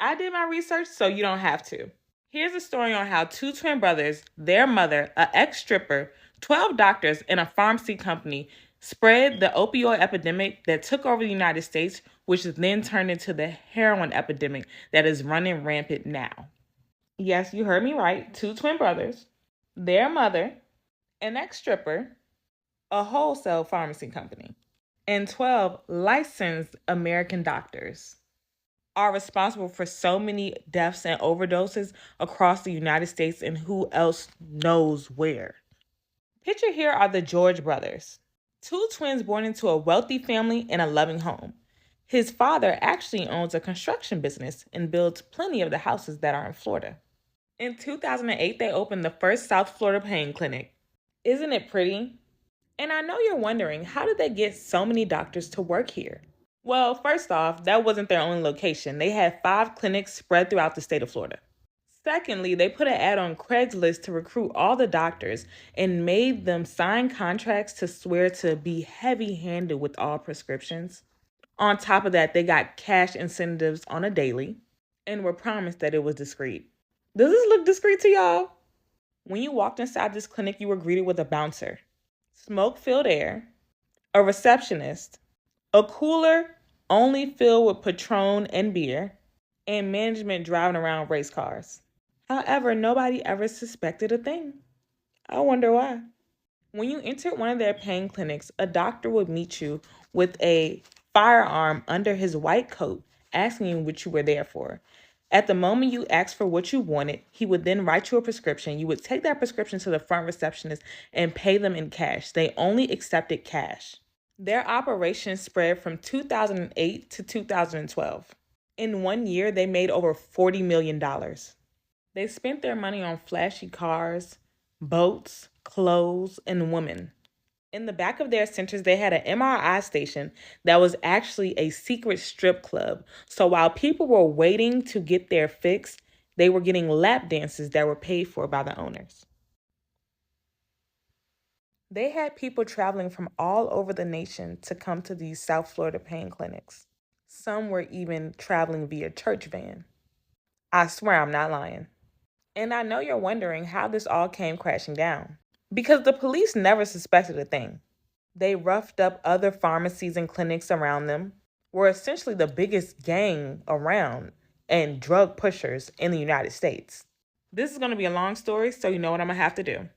I did my research so you don't have to. Here's a story on how two twin brothers, their mother, an ex stripper, 12 doctors, and a pharmacy company spread the opioid epidemic that took over the United States, which then turned into the heroin epidemic that is running rampant now. Yes, you heard me right. Two twin brothers, their mother, an ex stripper, a wholesale pharmacy company, and 12 licensed American doctors are responsible for so many deaths and overdoses across the United States and who else knows where. Pictured here are the George brothers, two twins born into a wealthy family in a loving home. His father actually owns a construction business and builds plenty of the houses that are in Florida. In 2008, they opened the first South Florida pain clinic. Isn't it pretty? And I know you're wondering, how did they get so many doctors to work here? Well, first off, that wasn't their only location. They had 5 clinics spread throughout the state of Florida. Secondly, they put an ad on Craigslist to recruit all the doctors and made them sign contracts to swear to be heavy handed with all prescriptions. On top of that, they got cash incentives on a daily and were promised that it was discreet. Does this look discreet to y'all? When you walked inside this clinic, you were greeted with a bouncer, smoke filled air, a receptionist, a cooler only filled with Patron and beer, and management driving around race cars. However, nobody ever suspected a thing. I wonder why. When you entered one of their pain clinics, a doctor would meet you with a firearm under his white coat, asking you what you were there for. At the moment you asked for what you wanted, he would then write you a prescription. You would take that prescription to the front receptionist and pay them in cash. They only accepted cash. Their operation spread from 2008 to 2012. In 1 year, they made over $40 million. They spent their money on flashy cars, boats, clothes, and women. In the back of their centers, they had an MRI station that was actually a secret strip club. So while people were waiting to get their fix, they were getting lap dances that were paid for by the owners. They had people traveling from all over the nation to come to these South Florida pain clinics. Some were even traveling via church van. I swear I'm not lying. And I know you're wondering how this all came crashing down. Because the police never suspected a thing. They roughed up other pharmacies and clinics around them, were essentially the biggest gang around and drug pushers in the United States. This is going to be a long story, so you know what I'm going to have to do.